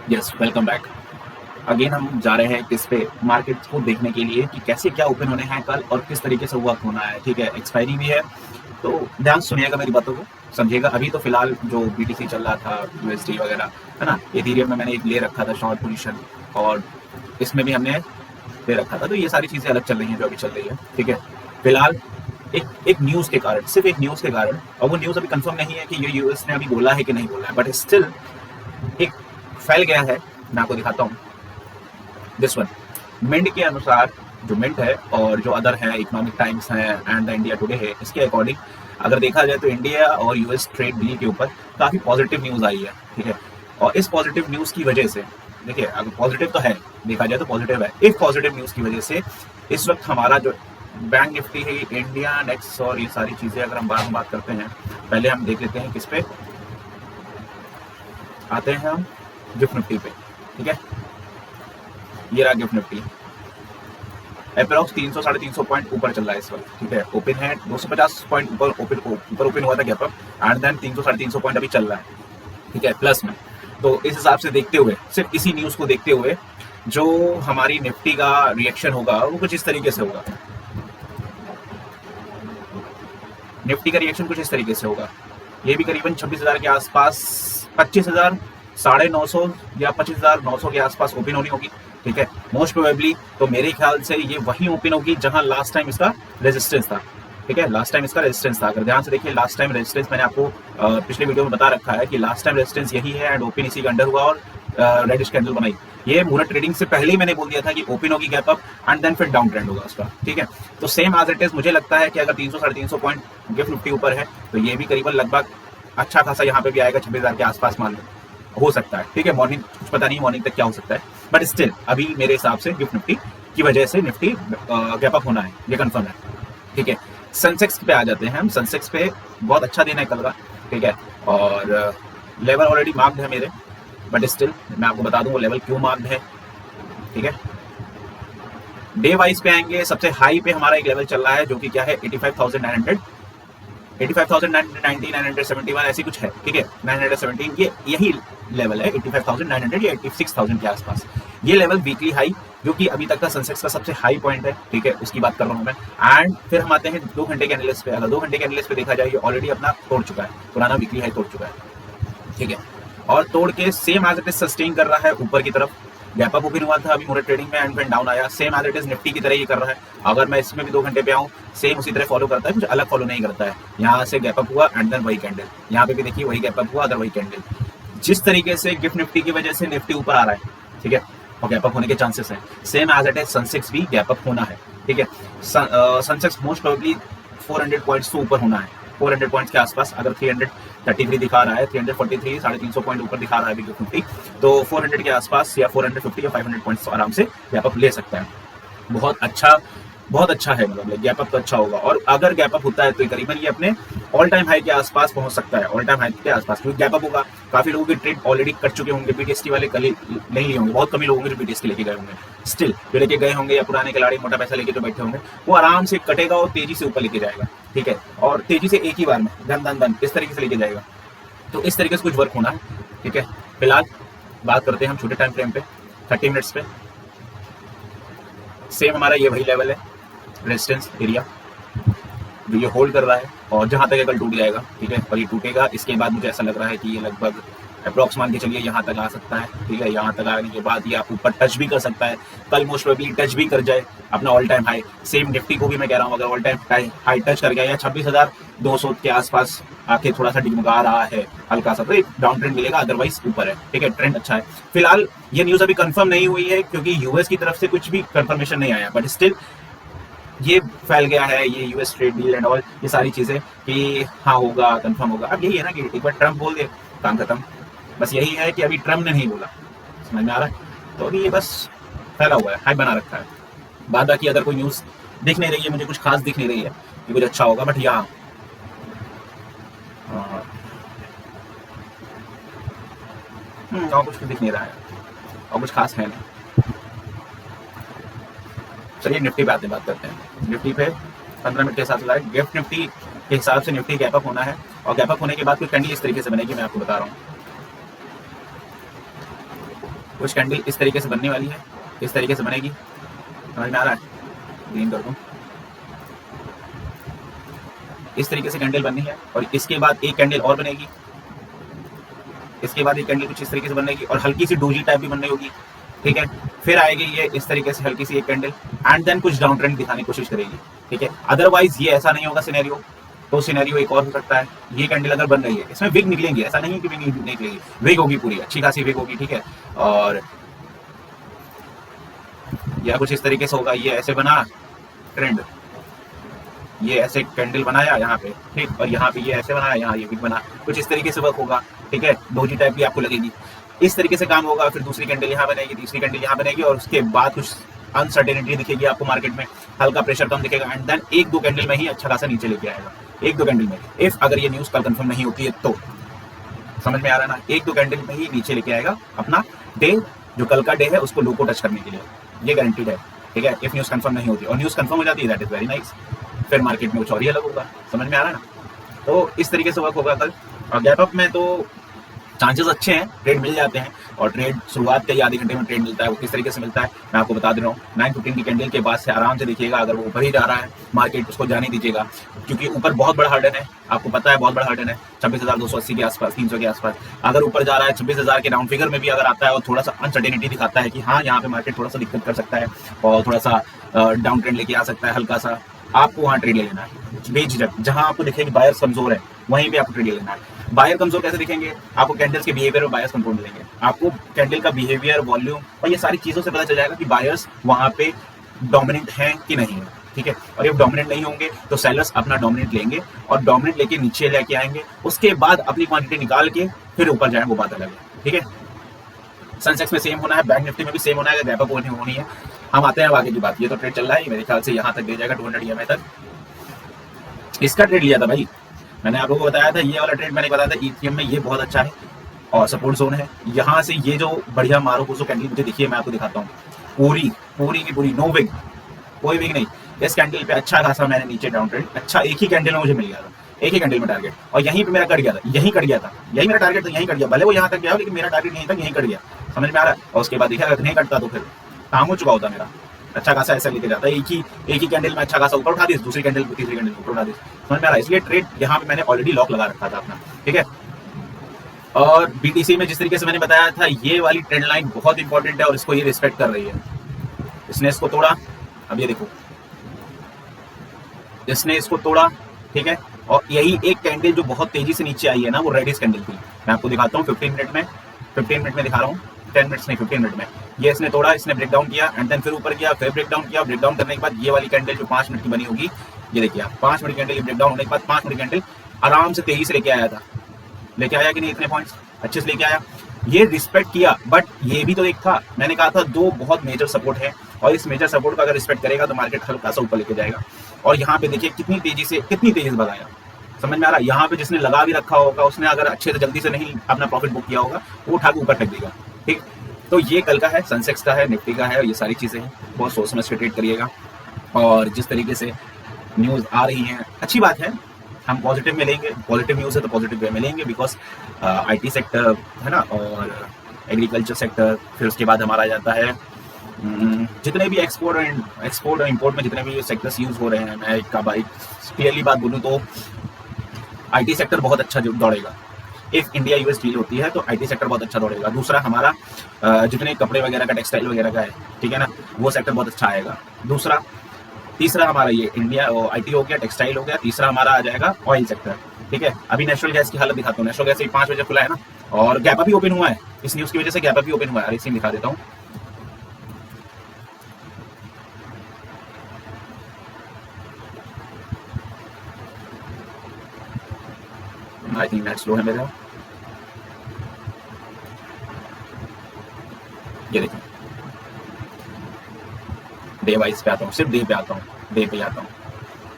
Yes, welcome back. Again हम जा रहे हैं किस पे, मार्केट को देखने के लिए कि कैसे क्या ओपन होने हैं कल और किस तरीके से वर्क होना है। ठीक है, एक्सपायरी भी है, तो ध्यान से सुनिएगा मेरी बातों को, समझिएगा। अभी तो फिलहाल जो बीटीसी चल रहा था, यूएसडी वगैरह, है ना, एथेरियम में मैंने एक ले रखा था शॉर्ट पोजीशन, और इसमें भी हमने ले रखा था। तो ये सारी चीज़ें अलग चल रही हैं जो अभी चल रही है। ठीक है, फिलहाल एक एक न्यूज़ के कारण, सिर्फ एक न्यूज़ के कारण, और वो न्यूज़ अभी कंफर्म नहीं है कि ये यूएस ने अभी बोला है कि नहीं बोला है, बट स्टिल एक फैल गया है। मैं आपको दिखाता हूँ दिस वन। मिंट के अनुसार, जो मिंट है और जो अदर है, इकोनॉमिक टाइम्स है एंड द इंडिया टुडे है, इसके अकॉर्डिंग अगर देखा जाए तो इंडिया और यूएस ट्रेड डील के ऊपर काफ़ी पॉजिटिव न्यूज़ आई है। ठीक है, और इस पॉजिटिव न्यूज़ की वजह से, देखिए अगर पॉजिटिव तो है, देखा जाए तो पॉजिटिव है, इस पॉजिटिव न्यूज़ की वजह से इस वक्त हमारा जो बैंक निफ्टी है, इंडिया नेक्स्ट और ये सारी चीज़ें अगर हम बात करते हैं, पहले हम देख लेते हैं किस पे आते हैं, हम गिफ्ट निफ्टी पे। ठीक है, ये रहा गिफ्ट निफ्टी, अप्रॉक्स 300 साढ़े 300 पॉइंट ऊपर चल रहा है इस वक्त। ठीक है, ओपन है 250 पॉइंट ऊपर ओपन हुआ था गैप अप, एंड देन 300 साढ़े 300 पॉइंट अभी चल रहा है। ठीक है, प्लस में। तो इस हिसाब से देखते हुए, सिर्फ इसी न्यूज़ को देखते हुए, जो हमारी निफ्टी का रिएक्शन होगा वो कुछ इस तरीके से होगा। निफ्टी का रिएक्शन कुछ इस तरीके से होगा, ये भी करीबन 26,000 के आसपास, 25,000 950 या 25,900 के आसपास ओपन होनी होगी। ठीक है, मोस्ट प्रोबेबली तो मेरे ख्याल से ये वही ओपन होगी जहां लास्ट टाइम इसका रेजिस्टेंस था। ठीक है, लास्ट टाइम इसका रेजिस्टेंस था, अगर ध्यान से देखिए, लास्ट टाइम रेजिस्टेंस मैंने आपको पिछले वीडियो में बता रखा है कि लास्ट टाइम रेजिस्टेंस यही है, एंड ओपन इसी के अंडर हुआ और रेडिश कैंडल बनाई। ये मुहूर्त ट्रेडिंग से पहले ही मैंने बोल दिया था कि ओपन होगी गैप अप, एंड देन फिर डाउन ट्रेंड होगा उसका। ठीक है, तो सेम एज इट इज मुझे लगता है कि अगर 300 साढ़े 300 पॉइंट गिफ्ट निफ्टी ऊपर है, तो ये भी करीबन लगभग अच्छा खासा यहाँ पे भी आएगा, 26,000 के आसपास मान लो, हो सकता है। ठीक है, मॉर्निंग कुछ पता नहीं मॉर्निंग तक क्या हो सकता है, बट स्टिल अभी मेरे हिसाब से गिफ्ट निफ्टी की वजह से निफ्टी गैप अप होना है, ये कंफर्म है। ठीक है, सेंसेक्स पे आ जाते हैं हम। सेंसेक्स पे बहुत अच्छा दिन है कल का। ठीक है, और लेवल ऑलरेडी मार्क्ड है मेरे, बट स्टिल मैं आपको बता दूं वो लेवल क्यों मार्क्ड है। ठीक है, डे वाइज पे आएंगे, सबसे हाई पे हमारा एक लेवल चल रहा है जो कि क्या है, 85,900, 85,990, 971 ऐसी कुछ है। ठीक है, 917, ये यही लेवल है, 85,900 या 86,000 के आसपास। ये लेवल वीकली हाई, जो कि अभी तक का सेंसेक्स का सबसे हाई पॉइंट है। ठीक है, उसकी बात कर रहा हूँ मैं। एंड फिर हम आते हैं 2 घंटे के एनालिस्ट पे। अगर 2 घंटे के एनालिस्ट पे देखा जाए, ये ऑलरेडी अपना तोड़ चुका है, पुराना वीकली हाई तोड़ चुका है। ठीक है, और तोड़ के same as it is sustain कर रहा है ऊपर की तरफ। गैप अप ओपन हुआ था अभी मुहूर्त ट्रेडिंग में, एंड फिर डाउन आया, same as it is Nifty की तरह ही कर रहा है। अगर मैं इसमें भी 2 घंटे पे आऊँ, सेम उसी तरह फॉलो करता है, कुछ अलग फॉलो नहीं करता है। यहाँ से गैप अप हुआ एंड देन वही कैंडल, यहाँ पे भी देखिए वही गैप अप हुआ, अदर वही कैंडल। जिस तरीके से गिफ्ट निफ्टी की वजह से निफ्टी ऊपर आ रहा है, ठीक है, और गैप अप होने के चांसेस हैं, same as it is Sensex भी गैप अप होना है। ठीक है, सेंसेक्स मोस्ट प्रोबेबली 400 पॉइंट्स तो ऊपर होना है, 400 पॉइंट्स के आसपास। अगर 333 दिखा रहा है, 343 साढ़े 300 पॉइंट ऊपर दिखा रहा है गिफ्ट निफ्टी, तो 400 के आसपास या 450 या 500 पॉइंट्स आराम से गैप अप ले सकता है। बहुत अच्छा है, मतलब गैप अप तो अच्छा होगा। और अगर गैप अप होता है तो करीबन ये अपने ऑल टाइम हाई के आसपास पहुंच सकता है, ऑल टाइम हाई के आसपास, क्योंकि गैप अप होगा। काफी लोगों के ट्रेड ऑलरेडी कर चुके होंगे, बीटीएसटी वाले कल नहीं लिए होंगे, बहुत कम ही लोग होंगे जो बीटीएसटी लेके गए होंगे। स्टिल जो लेके गए होंगे या पुराने खिलाड़ी मोटा पैसा लेके जो बैठे होंगे, वो आराम से कटेगा और तेजी से ऊपर लेके जाएगा। ठीक है, और तेजी से एक ही बार में धन धन धन इस तरीके से लेके जाएगा। तो इस तरीके से कुछ वर्क होना है। ठीक है, फिलहाल बात करते हैं हम छोटे टाइम फ्रेम पे, 30 मिनट्स पे। सेम हमारा ये वही लेवल है, रेजिस्टेंस एरिया, जो ये होल्ड कर रहा है, और जहां तक ये कल टूट जाएगा। ठीक है, और ये टूटेगा, इसके बाद मुझे ऐसा लग रहा है कि ये लगभग अप्रॉक्स मान के चलिए यहाँ तक आ सकता है। ठीक है, यहाँ तक आने के बाद ये आप ऊपर टच भी कर सकता है, कल मोस्ट प्रोबेबली टच भी कर जाए अपना all time high. Same Nifty को भी मैं कह रहा हूँ, अगर ऑल टाइम हाई टच कर गया या 26,200 के आसपास आके थोड़ा सा डिगमगा रहा है हल्का सा, तो एक डाउन ट्रेंड मिलेगा, अदरवाइज ऊपर है। ठीक है, ट्रेंड अच्छा है। फिलहाल ये न्यूज अभी कंफर्म नहीं हुई है, क्योंकि यूएस की तरफ से कुछ भी कंफर्मेशन नहीं आया, बट स्टिल ये फैल गया है, ये US trade deal and all, ये सारी चीजें कि हाँ होगा, कंफर्म होगा। अब यही है ना कि एक बार ट्रम्प बोल दे, काम खत्म। बस यही है कि अभी ट्रम्प ने नहीं बोला, समझ में आ रहा है। तो अभी ये बस फैला हुआ है, हाइप बना रखा है। बाद बाकी अगर कोई न्यूज़ दिख नहीं रही है, मुझे कुछ खास दिख नहीं रही है कि कुछ अच्छा होगा, बट यहाँ और कुछ दिख नहीं रहा है, और कुछ खास है नहीं। चलिए निफ्टी पे आते बात करते हैं। निफ्टी पे 15 मिनट के हिसाब से गिफ्ट निफ्टी के हिसाब से निफ्टी गैप अप होना है, और गैप अप होने के बाद कुछ कैंडल इस तरीके से बनेगी, मैं आपको बता रहा हूँ। कुछ कैंडल इस तरीके से बनने वाली है, इस तरीके से बनेगी, समझ में आ रहा है? ग्रीन कर दूं, इस तरीके से कैंडल बननी है और इसके बाद एक कैंडल और बनेगी, इसके बाद एक कैंडल कुछ इस तरीके से बनेगी और हल्की सी डोजी टाइप भी बननी होगी, ठीक है। फिर आएगी ये इस तरीके से हल्की सी एक कैंडल एंड देन कुछ डाउन ट्रेंड दिखाने की कोशिश करेगी, ठीक है। अदरवाइज ये ऐसा नहीं होगा सिनेरियो, तो सिनेरियो एक और हो सकता है, ये कैंडल अगर बन रही है इसमें विग निकलेंगे, ऐसा नहीं है कि विग नहीं निकलेगी, विग होगी पूरी अच्छी खासी विग होगी, ठीक है। और या कुछ इस तरीके से होगा, ये ऐसे बना ट्रेंड, ये ऐसे कैंडल बनाया यहाँ पे, ठीक, और यहाँ पे ये ऐसे बनाया, यहाँ ये विग बना, कुछ इस तरीके से वर्क होगा, ठीक है। डोजी टाइप की आपको लगेगी, इस तरीके से काम होगा। फिर दूसरी कैंडल यहाँ बनेगी, तीसरी कैंडल यहाँ बनेगी और उसके बाद कुछ अनसर्टेनिटी दिखेगी आपको मार्केट में, हल्का प्रेशर कम दिखेगा एंड देन एक दो कैंडल में ही अच्छा खासा नीचे लेके आएगा, एक दो कैंडल में, इफ अगर ये न्यूज कल कंफर्म नहीं होती है तो, समझ में आ रहा ना, एक दो कैंडल में ही नीचे लेके आएगा अपना डे, जो कल का डे है उसको लो को टच करने के लिए, ये गारंटीड है, ठीक है। इफ न्यूज कंफर्म नहीं होती और न्यूज कंफर्म हो जाती है दैट इज वेरी नाइस, फिर मार्केट में कुछ और ही अलग होगा, समझ में आ रहा है ना। तो इस तरीके से वर्क होगा कल। और गैप अप में तो चांसेस अच्छे हैं, ट्रेड मिल जाते हैं और ट्रेड शुरुआत के ही आधे घंटे में ट्रेड मिलता है। वो किस तरीके से मिलता है मैं आपको बता दे रहा हूँ। 9:15 की कैंडल के बाद से आराम से देखिएगा, अगर वो ऊपर ही जा रहा है मार्केट उसको जाने दीजिएगा, क्योंकि ऊपर बहुत बड़ा हर्डन है, आपको पता है बहुत बड़ा हर्डन है 26,280 के आसपास, 300 के आसपास। अगर ऊपर जा रहा है 26,000 के राउंड फिगर में भी अगर आता है और थोड़ा सा अनसर्टेनिटी दिखाता है कि हाँ यहाँ पे मार्केट थोड़ा सा दिक्कत कर सकता है और थोड़ा सा डाउन ट्रेंड लेके आ सकता है हल्का सा, आपको वहाँ ट्रेड ले लेना है बेझिझक। जहां आपको दिखेगा कि बायर्स कमजोर है वहीं पे आपको ट्रेड ले लेना है। बायर कमजोर कैसे दिखेंगे? आपको कैंडल्स के बिहेवियर और बायर्स कंट्रोल मिलेंगे, आपको कैंडल का बिहेवियर, वॉल्यूम और ये सारी चीजों से पता चल जाएगा कि बायर्स वहां पे डोमिनेंट हैं कि नहीं है, ठीक है। और ये डोमिनेंट नहीं होंगे तो सेलर्स अपना डोमिनेंट लेंगे और डोमिनेंट लेके नीचे लेके आएंगे, उसके बाद अपनी क्वांटिटी निकाल के फिर ऊपर जाए, वो बात अलग है, ठीक है। सेंसेक्स में सेम होना है, बैंक निफ्टी में भी सेम होना है, गैप अप होनी है। हम आते हैं अब आगे की बात। ये तो ट्रेड चल रहा है, मेरे ख्याल से यहाँ तक दे जाएगा 200 EMA तक। इसका ट्रेड लिया था भाई, मैंने आप लोगों को बताया था, ये वाला ट्रेड मैंने बताया था ETM में, ये बहुत अच्छा है और सपोर्ट जोन है। यहाँ से ये जो बढ़िया मारो कुछ कैंडल मुझे दिखिए, मैं आपको दिखाता हूँ, पूरी की पूरी नो विग, कोई विग नहीं। इस कैंडल पे अच्छा खासा मैंने नीचे डाउन ट्रेड अच्छा एक ही कैंडल में मुझे मिल गया था, एक ही कैंडल में टारगेट, और यहीं पे मेरा कट गया था, यहीं कट गया था, यही मेरा टारगेट था, यहीं कट गया। भले वो यहाँ तक गया लेकिन मेरा टारगेट यहीं तक, यहीं कट गया, समझ में आ रहा है। और उसके बाद देखा अगर नहीं कटता तो फिर काम हो चुका होता मेरा, अच्छा खासा ऐसा लेके जाता है, एक ही कैंडल में अच्छा खासा ऊपर उठा दी, दूसरी कैंडल तीसरी कैंडल ऊपर उठा दी, समझ में आ रहा है। इसलिए ट्रेड यहाँ पे मैंने ऑलरेडी लॉक लगा रखा था अपना, ठीक है। और BTC में जिस तरीके से मैंने बताया था, ये वाली ट्रेंड लाइन बहुत इंपॉर्टेंट है और इसको ये रिस्पेक्ट कर रही है। इसने इसको तोड़ा, अब ये देखो इसने इसको तोड़ा, ठीक है। और यही एक कैंडल जो बहुत तेजी से नीचे आई है ना, वो रेडिस कैंडल थी। मैं आपको दिखाता हूँ 15 मिनट में दिखा रहा हूँ, 10 मिनट्स नहीं 15 मिनट में। ये इसने तोड़ा, इसने ब्रेक डाउन किया एंड देन फिर ऊपर गया, फिर ब्रेक डाउन किया। ब्रेक डाउन करने के बाद ये वाली कैंडल जो 5 मिनट की बनी होगी, ये देखिए आप 5 मिनट कैंडल, ब्रेक डाउन होने के बाद 5 मिनट कैंडल आराम से तेजी से लेके आया था, लेके आया कि नहीं, इतने पॉइंट्स अच्छे से लेके आया, ये रिस्पेक्ट किया। बट ये भी तो एक था, मैंने कहा था दो बहुत मेजर सपोर्ट है और इस मेजर सपोर्ट का अगर रिस्पेक्ट करेगा तो मार्केट हल्का सा ऊपर लेके जाएगा। और यहाँ पे देखिए कितनी तेजी से भगाया, समझ में आ रहा है। यहाँ पे जिसने लगा भी रखा होगा, उसने अगर अच्छे से जल्दी से नहीं अपना प्रॉफिट बुक किया होगा, वो उठा के ऊपर फेंक देगा, ठीक। तो ये कल का है, सेंसेक्स का है, निफ्टी का है, और ये सारी चीजें हैं, बहुत सोच समझ के ट्रेड करिएगा। और जिस तरीके से न्यूज आ रही हैं, अच्छी बात है, हम पॉजिटिव में लेंगे, पॉजिटिव न्यूज है तो पॉजिटिव वे में लेंगे, बिकॉज IT सेक्टर है ना, और एग्रीकल्चर सेक्टर, फिर उसके बाद हमारा जाता है जितने भी एक्सपोर्ट और इंपोर्ट में जितने भी सेक्टर्स यूज हो रहे हैं, मैं एक क्लियरली बात बोलूँ तो IT सेक्टर बहुत अच्छा दौड़ेगा। इफ इंडिया US डील होती है तो IT सेक्टर बहुत अच्छा दौड़ेगा। दूसरा हमारा जितने कपड़े वगैरह का, टेक्सटाइल वगैरह का है, ठीक है ना, वो सेक्टर बहुत अच्छा आएगा। तीसरा हमारा ये इंडिया IT हो गया, टेक्सटाइल हो गया। तीसरा हमारा आ जाएगा ऑयल सेक्टर, ठीक है। अभी नेचुरल गैस की हालत दिखाता हूँ। नेचुरल गैस 5 बजे खुला है ना, और गैप अप भी ओपन हुआ है, इस न्यूज की वजह से गैप अप भी ओपन हुआ है। इसी दिखा देता हूँ, आई थिंक नेट स्लो है मेरा, ये देखिए डे वाइज पे आता हूँ, सिर्फ डे पे आता हूँ, डे पे आता हूँ।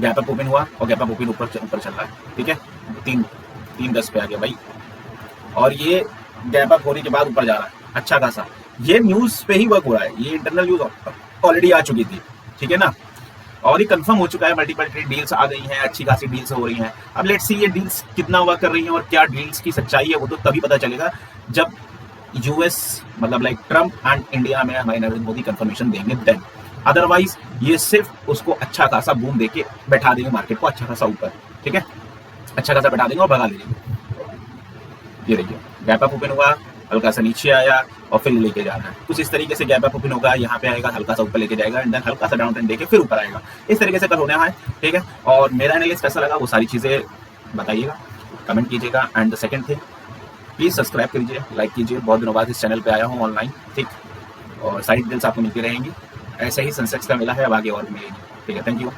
गैप अप ओपन हुआ और गैप अप ओपन ऊपर चल रहा है, ठीक है। 3:10 पे आ गया भाई, और ये गैप अप होने के बाद ऊपर जा रहा है अच्छा खासा। ये न्यूज पे ही वर्क हो रहा है, ये इंटरनल न्यूज ऑलरेडी आ चुकी थी, ठीक है ना, और ये कंफर्म हो चुका है। मल्टीपल ट्रेड डील्स आ गई हैं, अच्छी खासी डील्स हो रही हैं। अब लेट्स सी ये डील्स कितना वर्क कर रही हैं और क्या डील्स की सच्चाई है, वो तो तभी पता चलेगा जब यूएस मतलब लाइक ट्रम्प एंड इंडिया में हमारे नरेंद्र मोदी कंफर्मेशन देंगे देन, अदरवाइज ये सिर्फ उसको अच्छा खासा बूम देके बैठा देंगे मार्केट को अच्छा खासा ऊपर, ठीक है, अच्छा खासा बैठा देंगे और भगा देंगे। ये देखिए गैप अप ओपन हुआ, हल्का सा नीचे आया और फिर लेके जा रहा है, कुछ इस तरीके से गैप अप ओपन होगा, यहाँ पे आएगा, हल्का सा ऊपर लेके जाएगा एंड देन हल्का सा डाउन ट्रेंड देके फिर ऊपर आएगा, इस तरीके से कल होने है, ठीक है। और मेरा एनालिसिस कैसा लगा वो सारी चीजें बताइएगा, कमेंट कीजिएगा and the second thing please subscribe कीजिए, लाइक कीजिए, बहुत दिनों बाद इस चैनल पे आया हूँ ऑनलाइन, ठीक, और साइड डील्स आपको मिलती रहेंगी, ऐसे ही सेंसेक्स का मिला है, अब आगे और मिलेगी, ठीक है, थैंक यू।